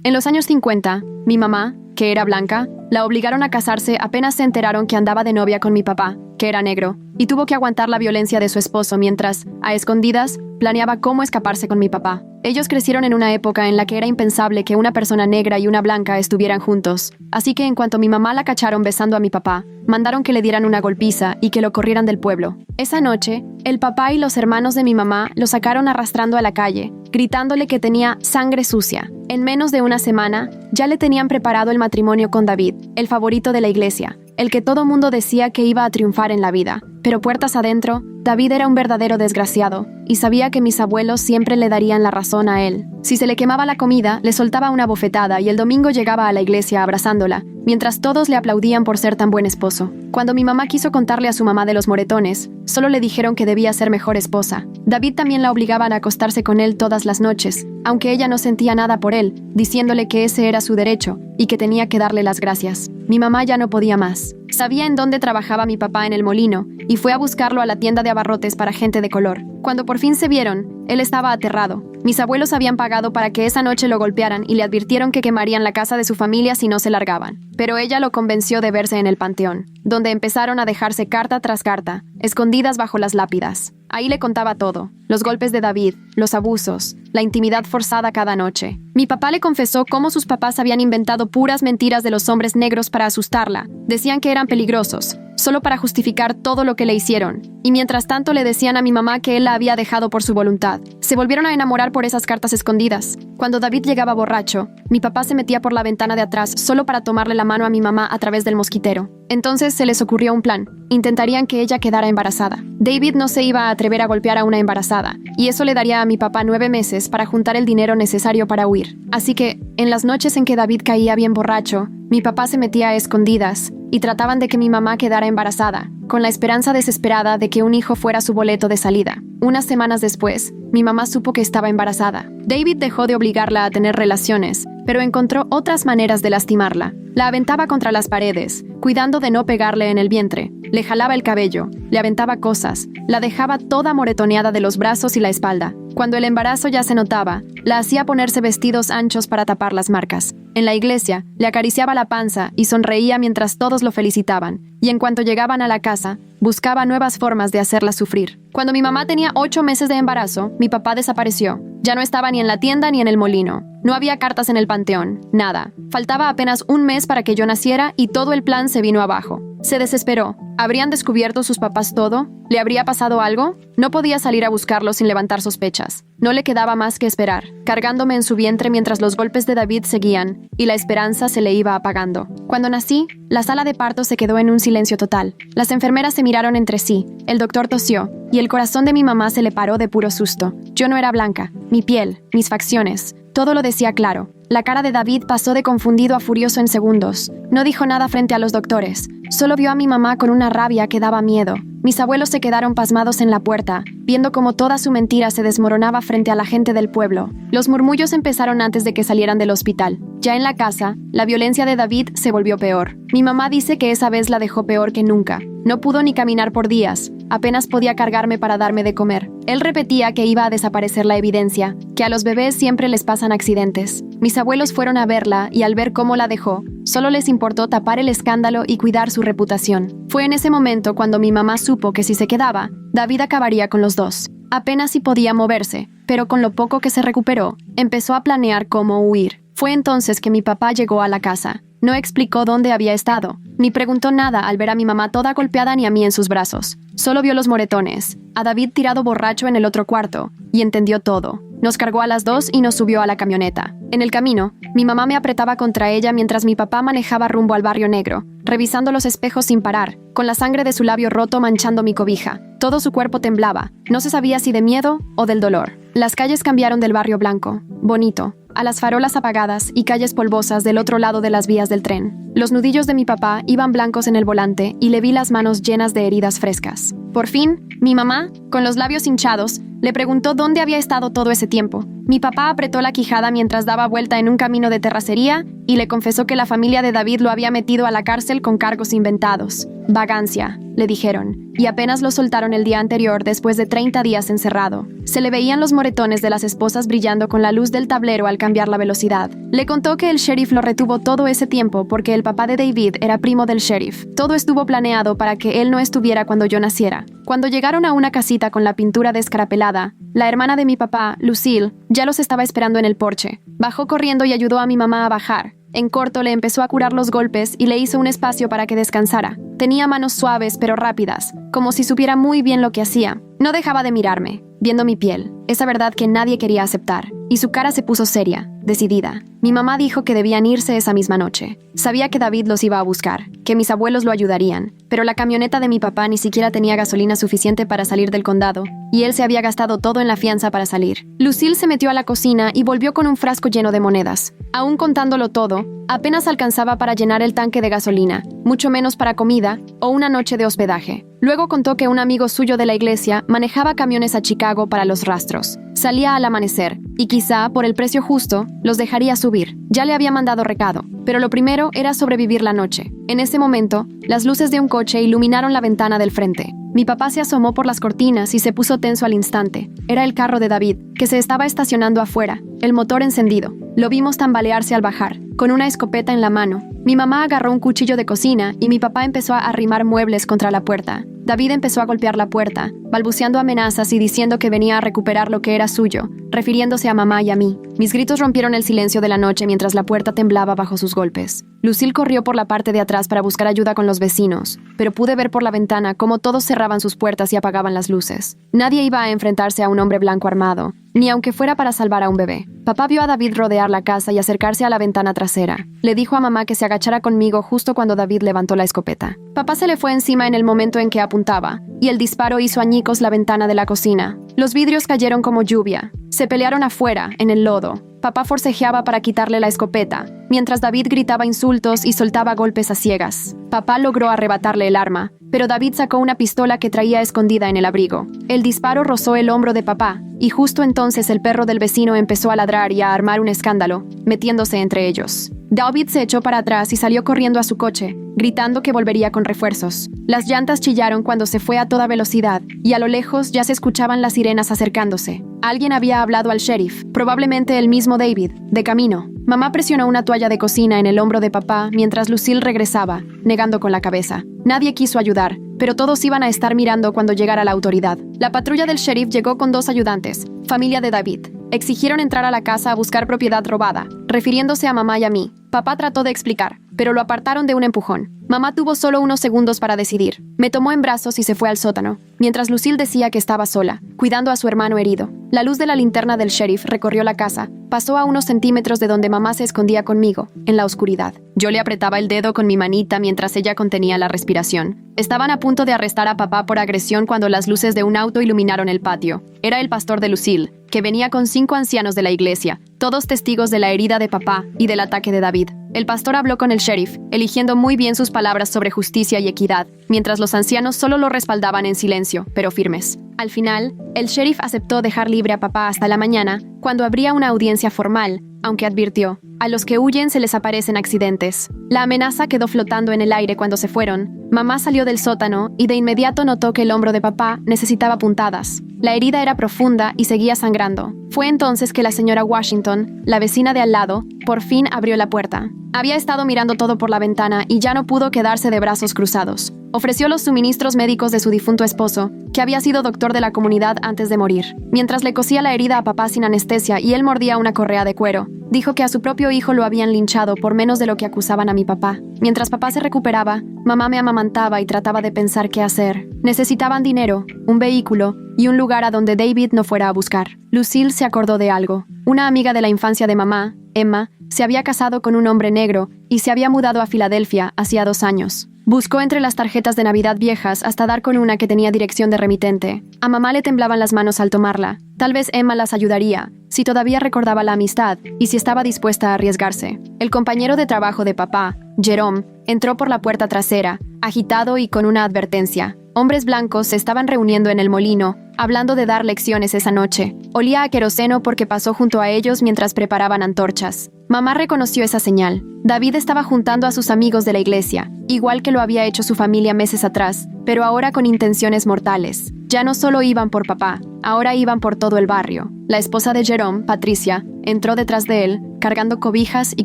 En los años 50, mi mamá, que era blanca, la obligaron a casarse apenas se enteraron que andaba de novia con mi papá, que era negro, y tuvo que aguantar la violencia de su esposo mientras, a escondidas, planeaba cómo escaparse con mi papá. Ellos crecieron en una época en la que era impensable que una persona negra y una blanca estuvieran juntos, así que en cuanto mi mamá la cacharon besando a mi papá, mandaron que le dieran una golpiza y que lo corrieran del pueblo. Esa noche, el papá y los hermanos de mi mamá lo sacaron arrastrando a la calle, gritándole que tenía sangre sucia. En menos de una semana, ya le tenían preparado el matrimonio con David, el favorito de la iglesia, el que todo mundo decía que iba a triunfar en la vida. Pero puertas adentro, David era un verdadero desgraciado, y sabía que mis abuelos siempre le darían la razón a él. Si se le quemaba la comida, le soltaba una bofetada y el domingo llegaba a la iglesia abrazándola, mientras todos le aplaudían por ser tan buen esposo. Cuando mi mamá quiso contarle a su mamá de los moretones, solo le dijeron que debía ser mejor esposa. David también la obligaban a acostarse con él todas las noches, aunque ella no sentía nada por él, diciéndole que ese era su derecho y que tenía que darle las gracias. Mi mamá ya no podía más. Sabía en dónde trabajaba mi papá en el molino y fue a buscarlo a la tienda de abarrotes para gente de color. Cuando por fin se vieron, él estaba aterrado. Mis abuelos habían pagado para que esa noche lo golpearan y le advirtieron que quemarían la casa de su familia si no se largaban. Pero ella lo convenció de verse en el panteón, donde empezaron a dejarse carta tras carta, escondidas bajo las lápidas. Ahí le contaba todo, los golpes de David, los abusos, la intimidad forzada cada noche. Mi papá le confesó cómo sus papás habían inventado puras mentiras de los hombres negros para asustarla. Decían que eran peligrosos, solo para justificar todo lo que le hicieron. Y mientras tanto le decían a mi mamá que él la había dejado por su voluntad. Se volvieron a enamorar por esas cartas escondidas. Cuando David llegaba borracho, mi papá se metía por la ventana de atrás solo para tomarle la mano a mi mamá a través del mosquitero. Entonces se les ocurrió un plan. Intentarían que ella quedara embarazada. David no se iba a atrever a golpear a una embarazada, y eso le daría a mi papá 9 meses para juntar el dinero necesario para huir. Así que, en las noches en que David caía bien borracho, mi papá se metía a escondidas y trataban de que mi mamá quedara embarazada, con la esperanza desesperada de que un hijo fuera su boleto de salida. Unas semanas después, mi mamá supo que estaba embarazada. David dejó de obligarla a tener relaciones, pero encontró otras maneras de lastimarla. La aventaba contra las paredes, cuidando de no pegarle en el vientre. Le jalaba el cabello, le aventaba cosas, la dejaba toda moretoneada de los brazos y la espalda. Cuando el embarazo ya se notaba, la hacía ponerse vestidos anchos para tapar las marcas. En la iglesia, le acariciaba la panza y sonreía mientras todos lo felicitaban. Y en cuanto llegaban a la casa, buscaba nuevas formas de hacerla sufrir. Cuando mi mamá tenía 8 meses de embarazo, mi papá desapareció. Ya no estaba ni en la tienda ni en el molino. No había cartas en el panteón, nada. Faltaba apenas un mes para que yo naciera y todo el plan se vino abajo. Se desesperó. ¿Habrían descubierto sus papás todo? ¿Le habría pasado algo? No podía salir a buscarlo sin levantar sospechas. No le quedaba más que esperar, cargándome en su vientre mientras los golpes de David seguían y la esperanza se le iba apagando. Cuando nací, la sala de parto se quedó en un silencio total. Las enfermeras se miraron entre sí, el doctor tosió y el corazón de mi mamá se le paró de puro susto. Yo no era blanca, mi piel, mis facciones, todo lo decía claro. La cara de David pasó de confundido a furioso en segundos. No dijo nada frente a los doctores. Solo vio a mi mamá con una rabia que daba miedo. Mis abuelos se quedaron pasmados en la puerta, viendo cómo toda su mentira se desmoronaba frente a la gente del pueblo. Los murmullos empezaron antes de que salieran del hospital. Ya en la casa, la violencia de David se volvió peor. Mi mamá dice que esa vez la dejó peor que nunca. No pudo ni caminar por días. Apenas podía cargarme para darme de comer. Él repetía que iba a desaparecer la evidencia, que a los bebés siempre les pasan accidentes. Mis abuelos fueron a verla y al ver cómo la dejó, solo les importó tapar el escándalo y cuidar su reputación. Fue en ese momento cuando mi mamá supo que si se quedaba, David acabaría con los dos. Apenas si podía moverse, pero con lo poco que se recuperó, empezó a planear cómo huir. Fue entonces que mi papá llegó a la casa. No explicó dónde había estado, ni preguntó nada al ver a mi mamá toda golpeada ni a mí en sus brazos. Solo vio los moretones, a David tirado borracho en el otro cuarto, y entendió todo. Nos cargó a las 2 y nos subió a la camioneta. En el camino, mi mamá me apretaba contra ella mientras mi papá manejaba rumbo al barrio negro, revisando los espejos sin parar, con la sangre de su labio roto manchando mi cobija. Todo su cuerpo temblaba, no se sabía si de miedo o del dolor. Las calles cambiaron del barrio blanco, bonito, a las farolas apagadas y calles polvosas del otro lado de las vías del tren. Los nudillos de mi papá iban blancos en el volante y le vi las manos llenas de heridas frescas. Por fin, mi mamá, con los labios hinchados, le preguntó dónde había estado todo ese tiempo. Mi papá apretó la quijada mientras daba vuelta en un camino de terracería y le confesó que la familia de David lo había metido a la cárcel con cargos inventados. Vagancia, le dijeron, y apenas lo soltaron el día anterior después de 30 días encerrado. Se le veían los moretones de las esposas brillando con la luz del tablero al cambiar la velocidad. Le contó que el sheriff lo retuvo todo ese tiempo porque el papá de David era primo del sheriff. Todo estuvo planeado para que él no estuviera cuando yo naciera. Cuando llegaron a una casita con la pintura descarapelada, la hermana de mi papá, Lucille, ya los estaba esperando en el porche. Bajó corriendo y ayudó a mi mamá a bajar. En corto le empezó a curar los golpes y le hizo un espacio para que descansara. Tenía manos suaves pero rápidas, como si supiera muy bien lo que hacía. No dejaba de mirarme, viendo mi piel, esa verdad que nadie quería aceptar, y su cara se puso seria, decidida. Mi mamá dijo que debían irse esa misma noche. Sabía que David los iba a buscar, que mis abuelos lo ayudarían, pero la camioneta de mi papá ni siquiera tenía gasolina suficiente para salir del condado, y él se había gastado todo en la fianza para salir. Lucille se metió a la cocina y volvió con un frasco lleno de monedas. Aún contándolo todo, apenas alcanzaba para llenar el tanque de gasolina, mucho menos para comida o una noche de hospedaje. Luego contó que un amigo suyo de la iglesia manejaba camiones a Chicago para los rastros. Salía al amanecer, y quizá, por el precio justo, los dejaría subir. Ya le había mandado recado, pero lo primero era sobrevivir la noche. En ese momento, las luces de un coche iluminaron la ventana del frente. Mi papá se asomó por las cortinas y se puso tenso al instante. Era el carro de David, que se estaba estacionando afuera, el motor encendido. Lo vimos tambalearse al bajar, con una escopeta en la mano. Mi mamá agarró un cuchillo de cocina y mi papá empezó a arrimar muebles contra la puerta. David empezó a golpear la puerta, balbuceando amenazas y diciendo que venía a recuperar lo que era suyo, refiriéndose a mamá y a mí. Mis gritos rompieron el silencio de la noche mientras la puerta temblaba bajo sus golpes. Lucille corrió por la parte de atrás para buscar ayuda con los vecinos, pero pude ver por la ventana cómo todos cerraban sus puertas y apagaban las luces. Nadie iba a enfrentarse a un hombre blanco armado, ni aunque fuera para salvar a un bebé. Papá vio a David rodear la casa y acercarse a la ventana trasera. Le dijo a mamá que se agachara conmigo justo cuando David levantó la escopeta. Papá se le fue encima en el momento en que apuntaba, y el disparo hizo añicos la ventana de la cocina. Los vidrios cayeron como lluvia. Se pelearon afuera, en el lodo. Papá forcejeaba para quitarle la escopeta, mientras David gritaba insultos y soltaba golpes a ciegas. Papá logró arrebatarle el arma, pero David sacó una pistola que traía escondida en el abrigo. El disparo rozó el hombro de papá, y justo entonces el perro del vecino empezó a ladrar y a armar un escándalo, metiéndose entre ellos. David se echó para atrás y salió corriendo a su coche, gritando que volvería con refuerzos. Las llantas chillaron cuando se fue a toda velocidad, y a lo lejos ya se escuchaban las sirenas acercándose. Alguien había hablado al sheriff, probablemente el mismo David, de camino. Mamá presionó una toalla de cocina en el hombro de papá mientras Lucille regresaba, negando con la cabeza. Nadie quiso ayudar, pero todos iban a estar mirando cuando llegara la autoridad. La patrulla del sheriff llegó con 2 ayudantes, familia de David. Exigieron entrar a la casa a buscar propiedad robada, refiriéndose a mamá y a mí. Papá trató de explicar, pero lo apartaron de un empujón. Mamá tuvo solo unos segundos para decidir. Me tomó en brazos y se fue al sótano, mientras Lucille decía que estaba sola, cuidando a su hermano herido. La luz de la linterna del sheriff recorrió la casa, pasó a unos centímetros de donde mamá se escondía conmigo, en la oscuridad. Yo le apretaba el dedo con mi manita mientras ella contenía la respiración. Estaban a punto de arrestar a papá por agresión cuando las luces de un auto iluminaron el patio. Era el pastor de Lucille, que venía con 5 ancianos de la iglesia, todos testigos de la herida de papá y del ataque de David. El pastor habló con el sheriff, eligiendo muy bien sus palabras sobre justicia y equidad, mientras los ancianos solo lo respaldaban en silencio, pero firmes. Al final, el sheriff aceptó dejar libre a papá hasta la mañana, cuando habría una audiencia formal, aunque advirtió, a los que huyen se les aparecen accidentes. La amenaza quedó flotando en el aire cuando se fueron. Mamá salió del sótano y de inmediato notó que el hombro de papá necesitaba puntadas. La herida era profunda y seguía sangrando. Fue entonces que la señora Washington, la vecina de al lado, por fin abrió la puerta. Había estado mirando todo por la ventana y ya no pudo quedarse de brazos cruzados. Ofreció los suministros médicos de su difunto esposo, que había sido doctor de la comunidad antes de morir. Mientras le cosía la herida a papá sin anestesia y él mordía una correa de cuero, dijo que a su propio hijo lo habían linchado por menos de lo que acusaban a mi papá. Mientras papá se recuperaba, mamá me amamantaba y trataba de pensar qué hacer. Necesitaban dinero, un vehículo y un lugar a donde David no fuera a buscar. Lucille se acordó de algo. Una amiga de la infancia de mamá, Emma, se había casado con un hombre negro y se había mudado a Filadelfia hacía 2 años. Buscó entre las tarjetas de Navidad viejas hasta dar con una que tenía dirección de remitente. A mamá le temblaban las manos al tomarla. Tal vez Emma las ayudaría, si todavía recordaba la amistad y si estaba dispuesta a arriesgarse. El compañero de trabajo de papá, Jerome, entró por la puerta trasera, agitado y con una advertencia. Hombres blancos se estaban reuniendo en el molino, hablando de dar lecciones esa noche. Olía a queroseno porque pasó junto a ellos mientras preparaban antorchas. Mamá reconoció esa señal. David estaba juntando a sus amigos de la iglesia, igual que lo había hecho su familia meses atrás, pero ahora con intenciones mortales. Ya no solo iban por papá, ahora iban por todo el barrio. La esposa de Jerome, Patricia, entró detrás de él, cargando cobijas y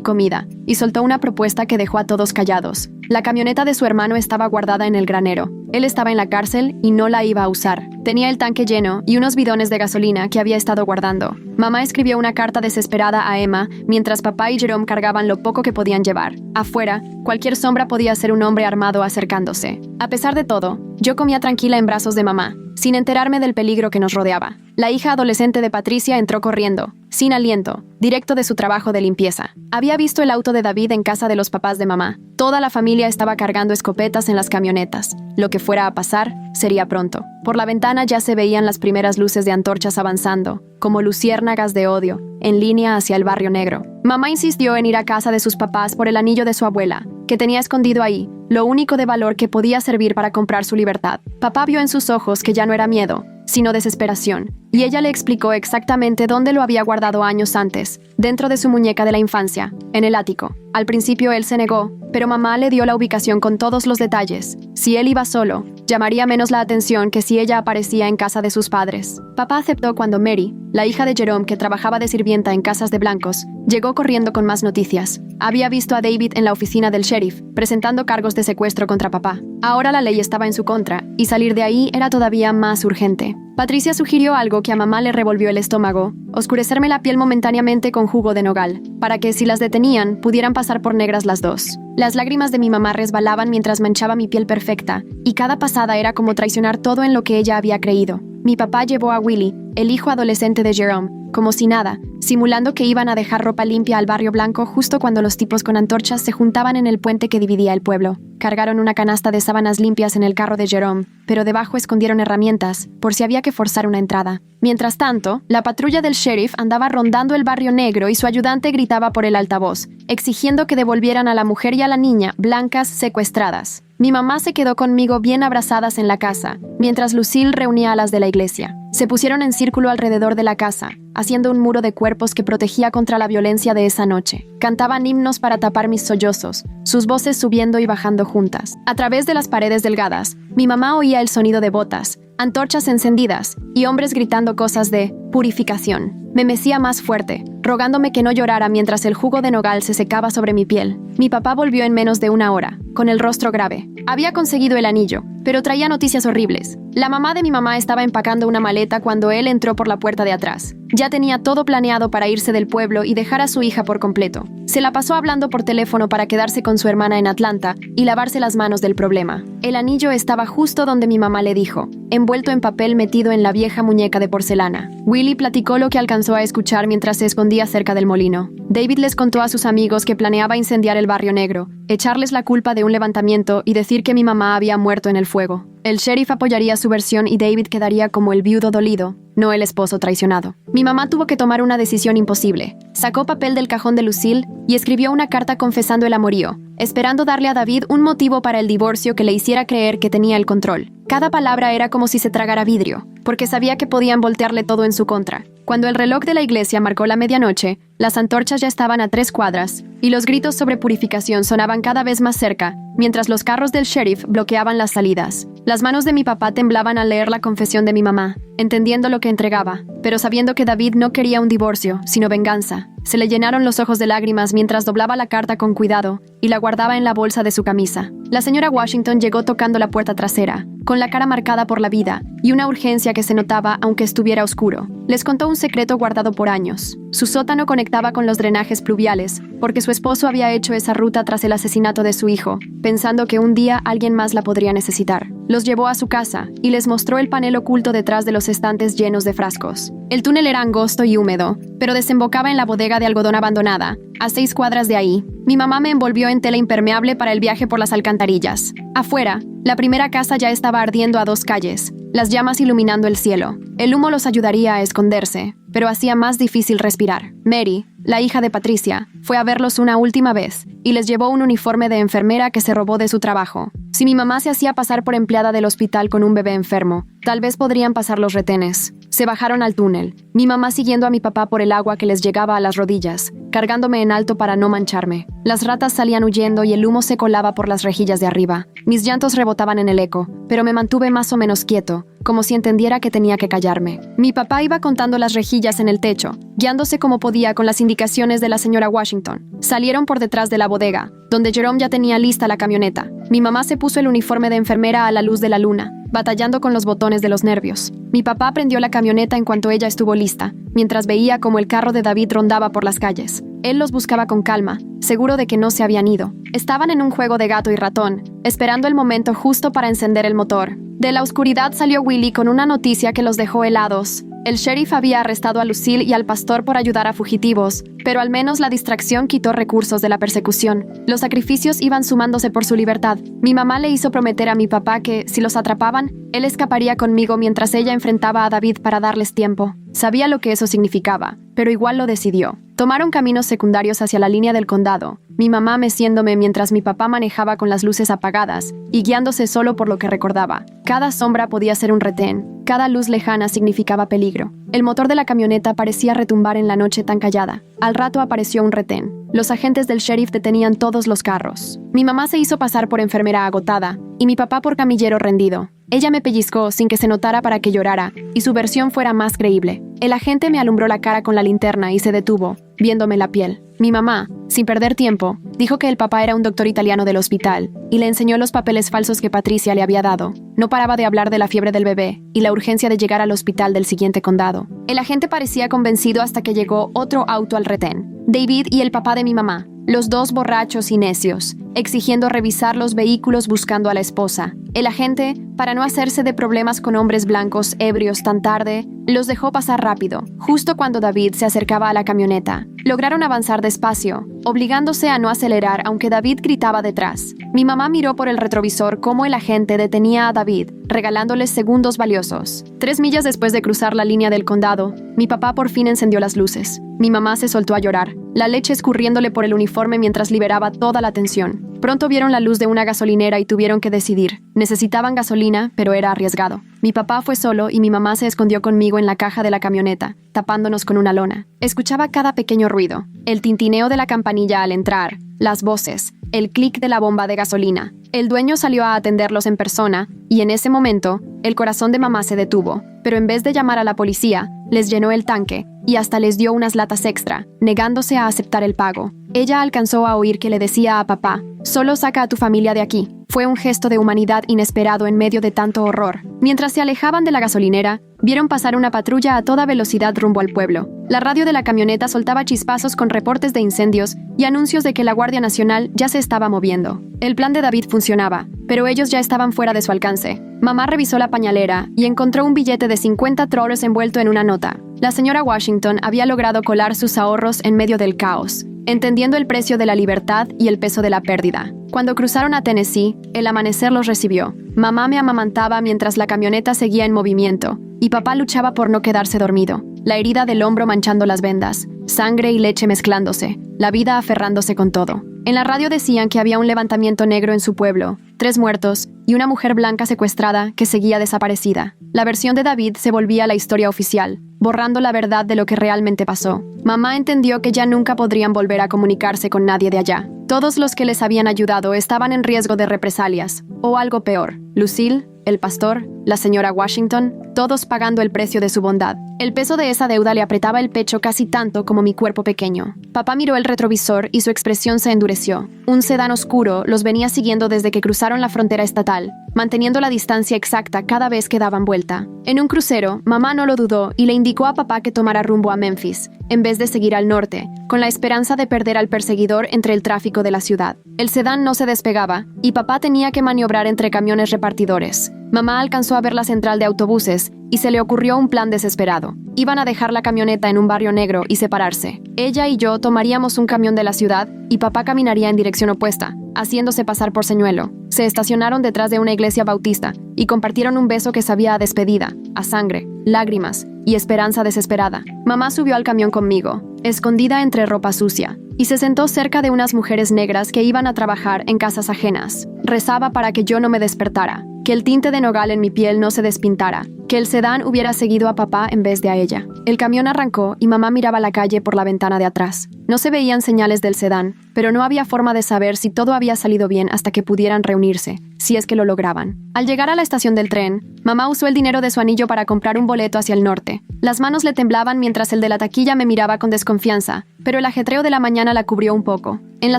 comida, y soltó una propuesta que dejó a todos callados. La camioneta de su hermano estaba guardada en el granero. Él estaba en la cárcel y no la iba a usar. Tenía el tanque lleno y unos bidones de gasolina que había estado guardando. Mamá escribió una carta desesperada a Emma, mientras papá y Jerome cargaban lo poco que podían llevar. Afuera, cualquier sombra podía ser un hombre armado acercándose. A pesar de todo, yo comía tranquila en brazos de mamá, sin enterarme del peligro que nos rodeaba. La hija adolescente de Patricia entró corriendo, sin aliento, directo de su trabajo de limpieza. Había visto el auto de David en casa de los papás de mamá. Toda la familia estaba cargando escopetas en las camionetas. Lo que fuera a pasar, sería pronto. Por la ventana ya se veían las primeras luces de antorchas avanzando, como luciérnagas de odio, en línea hacia el barrio negro. Mamá insistió en ir a casa de sus papás por el anillo de su abuela, que tenía escondido ahí, lo único de valor que podía servir para comprar su libertad. Papá vio en sus ojos que ya no era miedo, sino desesperación, y ella le explicó exactamente dónde lo había guardado años antes, dentro de su muñeca de la infancia, en el ático. Al principio él se negó, pero mamá le dio la ubicación con todos los detalles. Si él iba solo, llamaría menos la atención que si ella aparecía en casa de sus padres. Papá aceptó cuando Mary, la hija de Jerome que trabajaba de sirvienta en casas de blancos, llegó corriendo con más noticias. Había visto a David en la oficina del sheriff, presentando cargos de secuestro contra papá. Ahora la ley estaba en su contra, y salir de ahí era todavía más urgente. Patricia sugirió algo que a mamá le revolvió el estómago: oscurecerme la piel momentáneamente con jugo de nogal, para que si las detenían, pudieran pasar por negras las dos. Las lágrimas de mi mamá resbalaban mientras manchaba mi piel perfecta, y cada pasada era como traicionar todo en lo que ella había creído. Mi papá llevó a Willie, el hijo adolescente de Jerome, como si nada, simulando que iban a dejar ropa limpia al barrio blanco justo cuando los tipos con antorchas se juntaban en el puente que dividía el pueblo. Cargaron una canasta de sábanas limpias en el carro de Jerome, pero debajo escondieron herramientas, por si había que forzar una entrada. Mientras tanto, la patrulla del sheriff andaba rondando el barrio negro y su ayudante gritaba por el altavoz, exigiendo que devolvieran a la mujer y a la niña blancas secuestradas. Mi mamá se quedó conmigo bien abrazadas en la casa, mientras Lucille reunía a las de la iglesia. Se pusieron en círculo alrededor de la casa, haciendo un muro de cuerpos que protegía contra la violencia de esa noche. Cantaban himnos para tapar mis sollozos, sus voces subiendo y bajando juntas. A través de las paredes delgadas, mi mamá oía el sonido de botas, antorchas encendidas y hombres gritando cosas de purificación. Me mecía más fuerte, rogándome que no llorara mientras el jugo de nogal se secaba sobre mi piel. Mi papá volvió en menos de una hora, con el rostro grave. Había conseguido el anillo, pero traía noticias horribles. La mamá de mi mamá estaba empacando una maleta cuando él entró por la puerta de atrás. Ya tenía todo planeado para irse del pueblo y dejar a su hija por completo. Se la pasó hablando por teléfono para quedarse con su hermana en Atlanta y lavarse las manos del problema. El anillo estaba justo donde mi mamá le dijo, envuelto en papel metido en la vieja muñeca de porcelana. Willie platicó lo que alcanzó a escuchar mientras se escondía cerca del molino. David les contó a sus amigos que planeaba incendiar el barrio negro, echarles la culpa de un levantamiento y decir que mi mamá había muerto en el fuego. El sheriff apoyaría su versión y David quedaría como el viudo dolido, no el esposo traicionado. Mi mamá tuvo que tomar una decisión imposible. Sacó papel del cajón de Lucille y escribió una carta confesando el amorío, esperando darle a David un motivo para el divorcio que le hiciera creer que tenía el control. Cada palabra era como si se tragara vidrio, porque sabía que podían voltearle todo en su contra. Cuando el reloj de la iglesia marcó la medianoche, las antorchas ya estaban a 3 cuadras, y los gritos sobre purificación sonaban cada vez más cerca, mientras los carros del sheriff bloqueaban las salidas. Las manos de mi papá temblaban al leer la confesión de mi mamá, entendiendo lo que entregaba, pero sabiendo que David no quería un divorcio, sino venganza. Se le llenaron los ojos de lágrimas mientras doblaba la carta con cuidado y la guardaba en la bolsa de su camisa. La señora Washington llegó tocando la puerta trasera, con la cara marcada por la vida y una urgencia que se notaba aunque estuviera oscuro. Les contó un secreto guardado por años. Su sótano conectaba con los drenajes pluviales, porque su esposo había hecho esa ruta tras el asesinato de su hijo, pensando que un día alguien más la podría necesitar. Los llevó a su casa y les mostró el panel oculto detrás de los estantes llenos de frascos. El túnel era angosto y húmedo, pero desembocaba en la bodega de algodón abandonada, a 6 cuadras de ahí. Mi mamá me envolvió en tela impermeable para el viaje por las alcantarillas. Afuera, la primera casa ya estaba ardiendo a 2 calles, las llamas iluminando el cielo. El humo los ayudaría a esconderse, pero hacía más difícil respirar. Mary, la hija de Patricia, fue a verlos una última vez y les llevó un uniforme de enfermera que se robó de su trabajo. Si mi mamá se hacía pasar por empleada del hospital con un bebé enfermo, tal vez podrían pasar los retenes. Se bajaron al túnel, mi mamá siguiendo a mi papá por el agua que les llegaba a las rodillas, cargándome en alto para no mancharme. Las ratas salían huyendo y el humo se colaba por las rejillas de arriba. Mis llantos rebotaban en el eco, pero me mantuve más o menos quieto, como si entendiera que tenía que callarme. Mi papá iba contando las rejillas en el techo, guiándose como podía con las indicaciones de la señora Washington. Salieron por detrás de la bodega, donde Jerome ya tenía lista la camioneta. Mi mamá se puso el uniforme de enfermera a la luz de la luna, batallando con los botones de los nervios. Mi papá prendió la camioneta en cuanto ella estuvo lista, mientras veía cómo el carro de David rondaba por las calles. Él los buscaba con calma, seguro de que no se habían ido. Estaban en un juego de gato y ratón, esperando el momento justo para encender el motor. De la oscuridad salió Willie con una noticia que los dejó helados. El sheriff había arrestado a Lucille y al pastor por ayudar a fugitivos, pero al menos la distracción quitó recursos de la persecución. Los sacrificios iban sumándose por su libertad. Mi mamá le hizo prometer a mi papá que, si los atrapaban, él escaparía conmigo mientras ella enfrentaba a David para darles tiempo. Sabía lo que eso significaba, pero igual lo decidió. Tomaron caminos secundarios hacia la línea del condado, mi mamá meciéndome mientras mi papá manejaba con las luces apagadas y guiándose solo por lo que recordaba. Cada sombra podía ser un retén, cada luz lejana significaba peligro. El motor de la camioneta parecía retumbar en la noche tan callada. Al rato apareció un retén. Los agentes del sheriff detenían todos los carros. Mi mamá se hizo pasar por enfermera agotada y mi papá por camillero rendido. Ella me pellizcó sin que se notara para que llorara y su versión fuera más creíble. El agente me alumbró la cara con la linterna y se detuvo, viéndome la piel. Mi mamá, sin perder tiempo, dijo que el papá era un doctor italiano del hospital y le enseñó los papeles falsos que Patricia le había dado. No paraba de hablar de la fiebre del bebé y la urgencia de llegar al hospital del siguiente condado. El agente parecía convencido hasta que llegó otro auto al retén. David y el papá de mi mamá, los dos borrachos y necios, exigiendo revisar los vehículos buscando a la esposa. El agente, para no hacerse de problemas con hombres blancos ebrios tan tarde, los dejó pasar rápido, justo cuando David se acercaba a la camioneta. Lograron avanzar despacio, obligándose a no acelerar aunque David gritaba detrás. Mi mamá miró por el retrovisor cómo el agente detenía a David, regalándoles segundos valiosos. 3 millas después de cruzar la línea del condado, mi papá por fin encendió las luces. Mi mamá se soltó a llorar, la leche escurriéndole por el uniforme mientras liberaba toda la tensión. Pronto vieron la luz de una gasolinera y tuvieron que decidir. Necesitaban gasolina, pero era arriesgado. Mi papá fue solo y mi mamá se escondió conmigo en la caja de la camioneta, tapándonos con una lona. Escuchaba cada pequeño ruido, el tintineo de la campanilla al entrar, las voces, el clic de la bomba de gasolina. El dueño salió a atenderlos en persona y en ese momento, el corazón de mamá se detuvo, pero en vez de llamar a la policía, les llenó el tanque y hasta les dio unas latas extra, negándose a aceptar el pago. Ella alcanzó a oír que le decía a papá, «Solo saca a tu familia de aquí». Fue un gesto de humanidad inesperado en medio de tanto horror. Mientras se alejaban de la gasolinera, vieron pasar una patrulla a toda velocidad rumbo al pueblo. La radio de la camioneta soltaba chispazos con reportes de incendios y anuncios de que la Guardia Nacional ya se estaba moviendo. El plan de David funcionaba, pero ellos ya estaban fuera de su alcance. Mamá revisó la pañalera y encontró un billete de $50 envuelto en una nota. La señora Washington había logrado colar sus ahorros en medio del caos, entendiendo el precio de la libertad y el peso de la pérdida. Cuando cruzaron a Tennessee, el amanecer los recibió. Mamá me amamantaba mientras la camioneta seguía en movimiento, y papá luchaba por no quedarse dormido. La herida del hombro manchando las vendas, sangre y leche mezclándose, la vida aferrándose con todo. En la radio decían que había un levantamiento negro en su pueblo, 3 muertos y una mujer blanca secuestrada que seguía desaparecida. La versión de David se volvía la historia oficial, borrando la verdad de lo que realmente pasó. Mamá entendió que ya nunca podrían volver a comunicarse con nadie de allá. Todos los que les habían ayudado estaban en riesgo de represalias, o algo peor. Lucille, el pastor, la señora Washington, todos pagando el precio de su bondad. El peso de esa deuda le apretaba el pecho casi tanto como mi cuerpo pequeño. Papá miró el retrovisor y su expresión se endureció. Un sedán oscuro los venía siguiendo desde que cruzaron la frontera estatal, manteniendo la distancia exacta cada vez que daban vuelta. En un crucero, mamá no lo dudó y le indicó a papá que tomara rumbo a Memphis, en vez de seguir al norte, con la esperanza de perder al perseguidor entre el tráfico de la ciudad. El sedán no se despegaba y papá tenía que maniobrar entre camiones repartidores. Mamá alcanzó a ver la central de autobuses y se le ocurrió un plan desesperado. Iban a dejar la camioneta en un barrio negro y separarse. Ella y yo tomaríamos un camión de la ciudad y papá caminaría en dirección opuesta, haciéndose pasar por señuelo. Se estacionaron detrás de una iglesia bautista y compartieron un beso que sabía a despedida, a sangre, lágrimas y esperanza desesperada. Mamá subió al camión conmigo, escondida entre ropa sucia, y se sentó cerca de unas mujeres negras que iban a trabajar en casas ajenas. Rezaba para que yo no me despertara, que el tinte de nogal en mi piel no se despintara, que el sedán hubiera seguido a papá en vez de a ella. El camión arrancó y mamá miraba la calle por la ventana de atrás. No se veían señales del sedán, pero no había forma de saber si todo había salido bien hasta que pudieran reunirse, si es que lo lograban. Al llegar a la estación del tren, mamá usó el dinero de su anillo para comprar un boleto hacia el norte. Las manos le temblaban mientras el de la taquilla me miraba con desconfianza, pero el ajetreo de la mañana la cubrió un poco. En la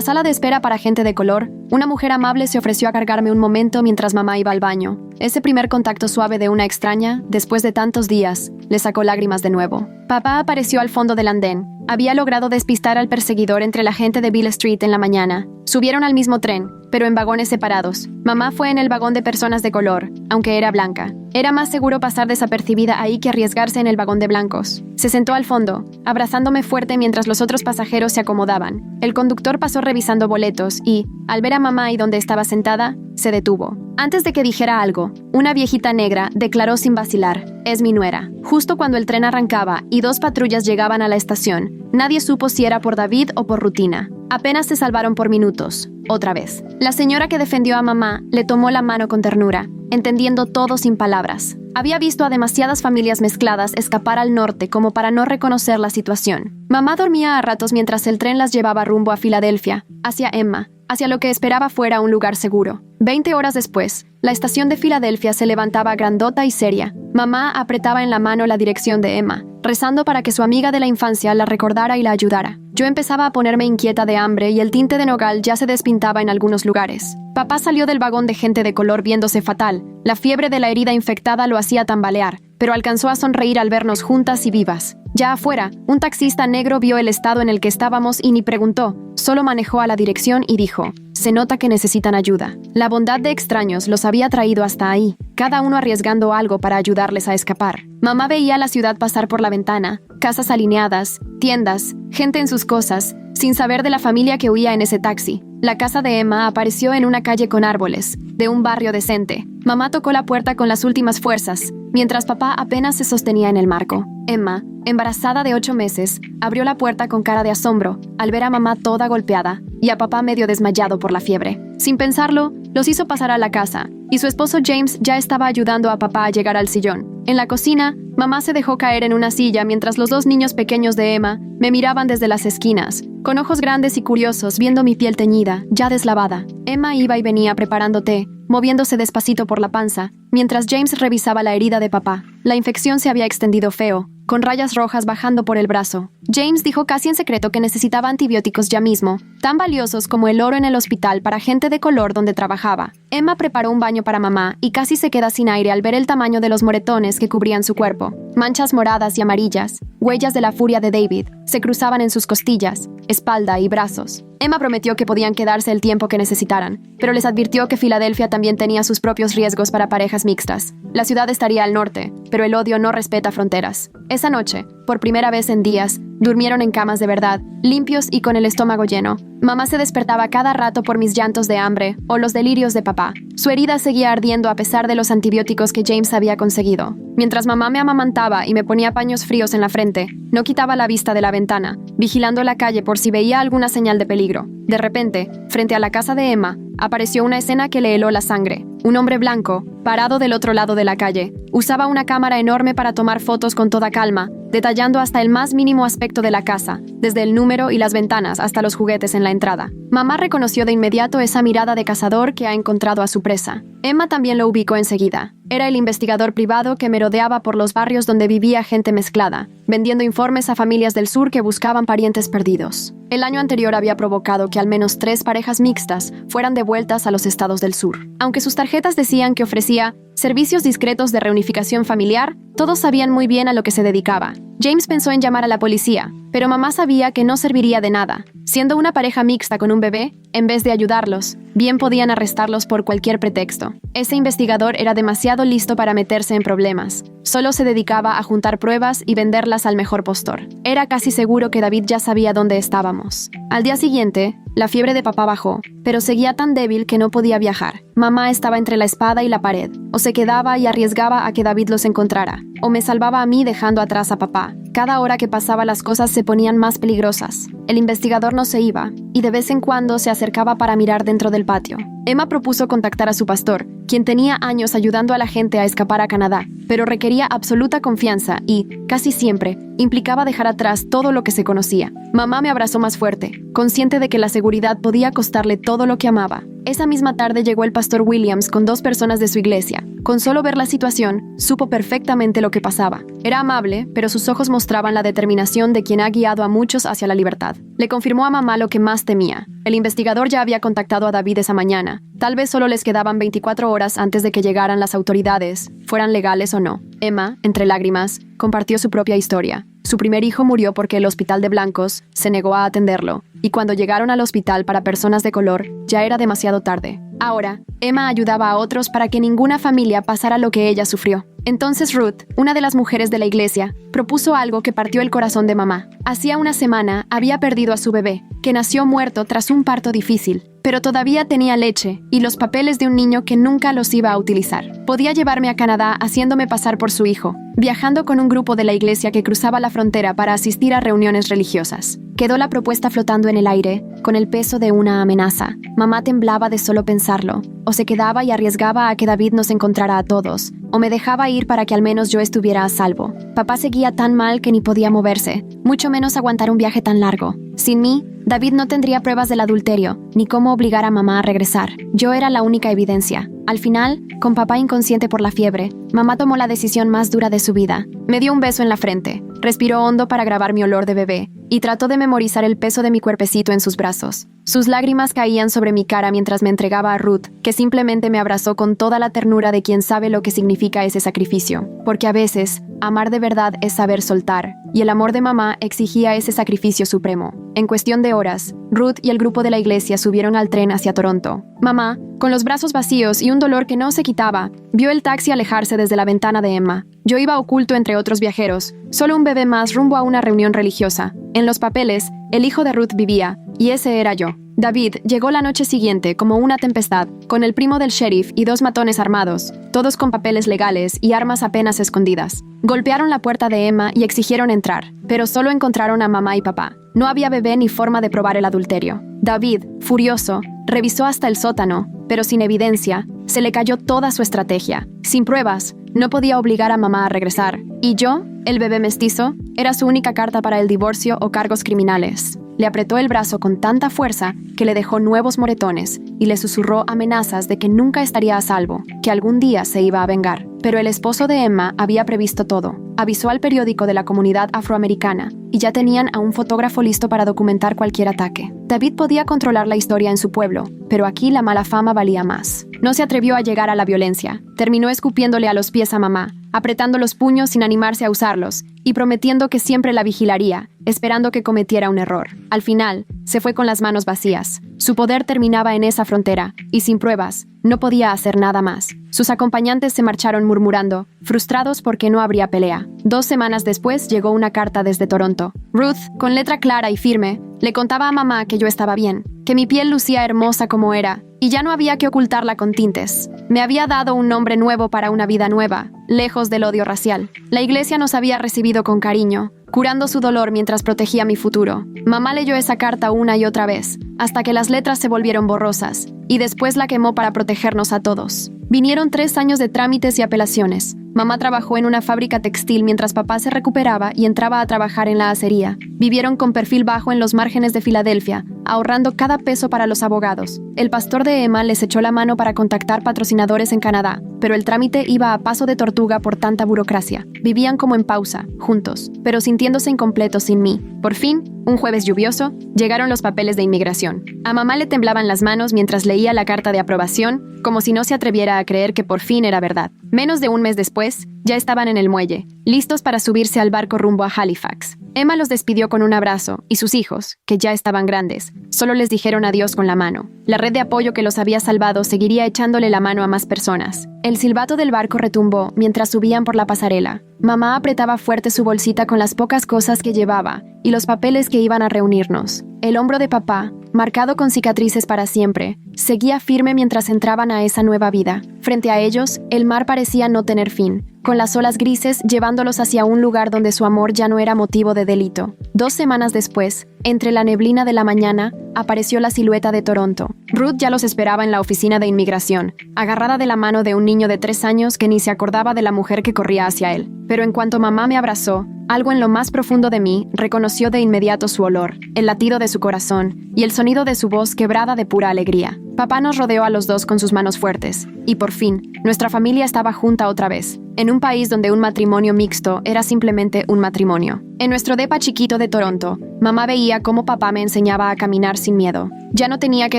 sala de espera para gente de color, una mujer amable se ofreció a cargarme un momento mientras mamá iba al baño. Ese primer contacto suave de una extraña, después de tantos días, le sacó lágrimas de nuevo. Papá apareció al fondo del andén. Había logrado despistar al perseguidor entre la gente de Beale Street en la mañana. Subieron al mismo tren, pero en vagones separados. Mamá fue en el vagón de personas de color, aunque era blanca. Era más seguro pasar desapercibida ahí que arriesgarse en el vagón de blancos. Se sentó al fondo, abrazándome fuerte mientras los otros pasajeros se acomodaban. El conductor pasó revisando boletos y, al ver a mamá y donde estaba sentada, se detuvo. Antes de que dijera algo, una viejita negra declaró sin vacilar: «Es mi nuera». Justo cuando el tren arrancaba y 2 patrullas llegaban a la estación, nadie supo si era por David o por rutina. Apenas se salvaron por minutos. Otra vez. La señora que defendió a mamá le tomó la mano con ternura, entendiendo todo sin palabras. Había visto a demasiadas familias mezcladas escapar al norte como para no reconocer la situación. Mamá dormía a ratos mientras el tren las llevaba rumbo a Filadelfia, hacia Emma, hacia lo que esperaba fuera un lugar seguro. 20 horas después, la estación de Filadelfia se levantaba grandota y seria. Mamá apretaba en la mano la dirección de Emma, rezando para que su amiga de la infancia la recordara y la ayudara. Yo empezaba a ponerme inquieta de hambre y el tinte de nogal ya se despintaba en algunos lugares. Papá salió del vagón de gente de color viéndose fatal. La fiebre de la herida infectada lo hacía tambalear, pero alcanzó a sonreír al vernos juntas y vivas. Ya afuera, un taxista negro vio el estado en el que estábamos y ni preguntó, solo manejó a la dirección y dijo: «Se nota que necesitan ayuda». La bondad de extraños los había traído hasta ahí, cada uno arriesgando algo para ayudarles a escapar. Mamá veía la ciudad pasar por la ventana, casas alineadas, tiendas, gente en sus cosas, sin saber de la familia que huía en ese taxi. La casa de Emma apareció en una calle con árboles, de un barrio decente. Mamá tocó la puerta con las últimas fuerzas, mientras papá apenas se sostenía en el marco. Emma, embarazada de 8 meses, abrió la puerta con cara de asombro al ver a mamá toda golpeada y a papá medio desmayado por la fiebre. Sin pensarlo, los hizo pasar a la casa, y su esposo James ya estaba ayudando a papá a llegar al sillón. En la cocina, mamá se dejó caer en una silla mientras los 2 niños pequeños de Emma me miraban desde las esquinas, con ojos grandes y curiosos viendo mi piel teñida, ya deslavada. Emma iba y venía preparando té, moviéndose despacito por la panza, mientras James revisaba la herida de papá. La infección se había extendido feo, con rayas rojas bajando por el brazo. James dijo casi en secreto que necesitaba antibióticos ya mismo, tan valiosos como el oro en el hospital para gente de color donde trabajaba. Emma preparó un baño para mamá y casi se queda sin aire al ver el tamaño de los moretones que cubrían su cuerpo. Manchas moradas y amarillas, huellas de la furia de David, se cruzaban en sus costillas, espalda y brazos. Emma prometió que podían quedarse el tiempo que necesitaran, pero les advirtió que Filadelfia también tenía sus propios riesgos para parejas mixtas. La ciudad estaría al norte, pero el odio no respeta fronteras. Esa noche, por primera vez en días, durmieron en camas de verdad, limpios y con el estómago lleno. Mamá se despertaba cada rato por mis llantos de hambre o los delirios de papá. Su herida seguía ardiendo a pesar de los antibióticos que James había conseguido. Mientras mamá me amamantaba y me ponía paños fríos en la frente, no quitaba la vista de la ventana, vigilando la calle por si veía alguna señal de peligro. De repente, frente a la casa de Emma, apareció una escena que le heló la sangre. Un hombre blanco, parado del otro lado de la calle, usaba una cámara enorme para tomar fotos con toda calma, detallando hasta el más mínimo aspecto de la casa, desde el número y las ventanas hasta los juguetes en la entrada. Mamá reconoció de inmediato esa mirada de cazador que ha encontrado a su presa. Emma también lo ubicó enseguida. Era el investigador privado que merodeaba por los barrios donde vivía gente mezclada, vendiendo informes a familias del sur que buscaban parientes perdidos. El año anterior había provocado que al menos 3 parejas mixtas fueran devueltas a los estados del sur. Aunque sus tarjetas decían que ofrecía servicios discretos de reunificación familiar, todos sabían muy bien a lo que se dedicaba. James pensó en llamar a la policía, pero mamá sabía que no serviría de nada. Siendo una pareja mixta con un bebé, en vez de ayudarlos, bien podían arrestarlos por cualquier pretexto. Ese investigador era demasiado listo para meterse en problemas. Solo se dedicaba a juntar pruebas y venderlas al mejor postor. Era casi seguro que David ya sabía dónde estábamos. Al día siguiente, la fiebre de papá bajó, pero seguía tan débil que no podía viajar. Mamá estaba entre la espada y la pared. o se quedaba y arriesgaba a que David los encontrara, o me salvaba a mí dejando atrás a papá. Cada hora que pasaba las cosas se ponían más peligrosas. El investigador no se iba, y de vez en cuando se acercaba para mirar dentro del patio. Emma propuso contactar a su pastor, quien tenía años ayudando a la gente a escapar a Canadá, pero requería absoluta confianza y, casi siempre, implicaba dejar atrás todo lo que se conocía. Mamá me abrazó más fuerte, consciente de que la seguridad podía costarle todo lo que amaba. Esa misma tarde llegó el pastor Williams con 2 personas de su iglesia. Con solo ver la situación, supo perfectamente lo que pasaba. Era amable, pero sus ojos mostraban la determinación de quien ha guiado a muchos hacia la libertad. Le confirmó a mamá lo que más temía. El investigador ya había contactado a David esa mañana. Tal vez solo les quedaban 24 horas antes de que llegaran las autoridades, fueran legales o no. Emma, entre lágrimas, compartió su propia historia. Su primer hijo murió porque el hospital de blancos se negó a atenderlo, y cuando llegaron al hospital para personas de color, ya era demasiado tarde. Ahora, Emma ayudaba a otros para que ninguna familia pasara lo que ella sufrió. Entonces Ruth, una de las mujeres de la iglesia, propuso algo que partió el corazón de mamá. Hacía una semana había perdido a su bebé, que nació muerto tras un parto difícil, pero todavía tenía leche y los papeles de un niño que nunca los iba a utilizar. Podía llevarme a Canadá haciéndome pasar por su hijo, viajando con un grupo de la iglesia que cruzaba la frontera para asistir a reuniones religiosas. Quedó la propuesta flotando en el aire, con el peso de una amenaza. Mamá temblaba de solo pensarlo. O se quedaba y arriesgaba a que David nos encontrara a todos, o me dejaba ir para que al menos yo estuviera a salvo. Papá seguía tan mal que ni podía moverse, mucho menos aguantar un viaje tan largo. Sin mí, David no tendría pruebas del adulterio, ni cómo obligar a mamá a regresar. Yo era la única evidencia. Al final, con papá inconsciente por la fiebre, mamá tomó la decisión más dura de su vida. Me dio un beso en la frente, respiró hondo para grabar mi olor de bebé, y trató de memorizar el peso de mi cuerpecito en sus brazos. Sus lágrimas caían sobre mi cara mientras me entregaba a Ruth, que simplemente me abrazó con toda la ternura de quien sabe lo que significa ese sacrificio. Porque a veces, amar de verdad es saber soltar, y el amor de mamá exigía ese sacrificio supremo. En cuestión de horas, Ruth y el grupo de la iglesia subieron al tren hacia Toronto. Mamá, con los brazos vacíos y un dolor que no se quitaba, vio el taxi alejarse desde la ventana de Emma. Yo iba oculto entre otros viajeros, solo un bebé más rumbo a una reunión religiosa. En los papeles, el hijo de Ruth vivía, y ese era yo. David llegó la noche siguiente como una tempestad, con el primo del sheriff y 2 matones armados, todos con papeles legales y armas apenas escondidas. Golpearon la puerta de Emma y exigieron entrar, pero solo encontraron a mamá y papá. No había bebé ni forma de probar el adulterio. David, furioso, revisó hasta el sótano, pero sin evidencia, se le cayó toda su estrategia. Sin pruebas, no podía obligar a mamá a regresar. Y yo, el bebé mestizo, era su única carta para el divorcio o cargos criminales. Le apretó el brazo con tanta fuerza que le dejó nuevos moretones y le susurró amenazas de que nunca estaría a salvo, que algún día se iba a vengar. Pero el esposo de Emma había previsto todo. Avisó al periódico de la comunidad afroamericana y ya tenían a un fotógrafo listo para documentar cualquier ataque. David podía controlar la historia en su pueblo, pero aquí la mala fama valía más. No se atrevió a llegar a la violencia. Terminó escupiéndole a los pies a mamá, apretando los puños sin animarse a usarlos y prometiendo que siempre la vigilaría, esperando que cometiera un error. Al final, se fue con las manos vacías. Su poder terminaba en esa frontera, y sin pruebas, no podía hacer nada más. Sus acompañantes se marcharon murmurando, frustrados porque no habría pelea. 2 semanas después llegó una carta desde Toronto. Ruth, con letra clara y firme, le contaba a mamá que yo estaba bien, que mi piel lucía hermosa como era, y ya no había que ocultarla con tintes. Me había dado un nombre nuevo para una vida nueva, lejos del odio racial. La iglesia nos había recibido con cariño, curando su dolor mientras protegía mi futuro. Mamá leyó esa carta una y otra vez, hasta que las letras se volvieron borrosas, y después la quemó para protegernos a todos. Vinieron 3 años de trámites y apelaciones. Mamá trabajó en una fábrica textil mientras papá se recuperaba y entraba a trabajar en la acería. Vivieron con perfil bajo en los márgenes de Filadelfia, ahorrando cada peso para los abogados. El pastor de Emma les echó la mano para contactar patrocinadores en Canadá, pero el trámite iba a paso de tortuga por tanta burocracia. Vivían como en pausa, juntos, pero sintiéndose incompletos sin mí. Por fin, un jueves lluvioso, llegaron los papeles de inmigración. A mamá le temblaban las manos mientras leía la carta de aprobación, como si no se atreviera a creer que por fin era verdad. Menos de un mes después, ya estaban en el muelle, listos para subirse al barco rumbo a Halifax. Emma los despidió con un abrazo, y sus hijos, que ya estaban grandes, solo les dijeron adiós con la mano. La red de apoyo que los había salvado seguiría echándole la mano a más personas. El silbato del barco retumbó mientras subían por la pasarela. Mamá apretaba fuerte su bolsita con las pocas cosas que llevaba y los papeles que iban a reunirnos. El hombro de papá, marcado con cicatrices para siempre, seguía firme mientras entraban a esa nueva vida. Frente a ellos, el mar parecía no tener fin, con las olas grises llevándolos hacia un lugar donde su amor ya no era motivo de delito. 2 semanas después, entre la neblina de la mañana, apareció la silueta de Toronto. Ruth ya los esperaba en la oficina de inmigración, agarrada de la mano de un niño de 3 años que ni se acordaba de la mujer que corría hacia él. Pero en cuanto mamá me abrazó, algo en lo más profundo de mí reconoció de inmediato su olor, el latido de su corazón y el sonido de su voz quebrada de pura alegría. Papá nos rodeó a los dos con sus manos fuertes, y por fin, nuestra familia estaba junta otra vez, en un país donde un matrimonio mixto era simplemente un matrimonio. En nuestro depa chiquito de Toronto, mamá veía cómo papá me enseñaba a caminar sin miedo. Ya no tenía que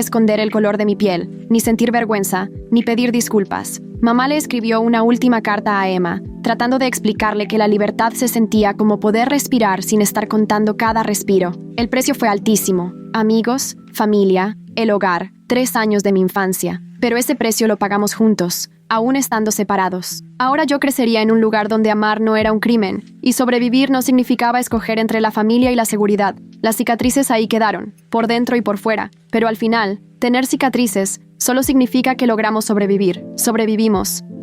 esconder el color de mi piel, ni sentir vergüenza, ni pedir disculpas. Mamá le escribió una última carta a Emma, tratando de explicarle que la libertad se sentía como poder respirar sin estar contando cada respiro. El precio fue altísimo. Amigos, familia, el hogar, 3 años de mi infancia. Pero ese precio lo pagamos juntos, aún estando separados. Ahora yo crecería en un lugar donde amar no era un crimen, y sobrevivir no significaba escoger entre la familia y la seguridad. Las cicatrices ahí quedaron, por dentro y por fuera, pero al final, tener cicatrices solo significa que logramos sobrevivir. Sobrevivimos.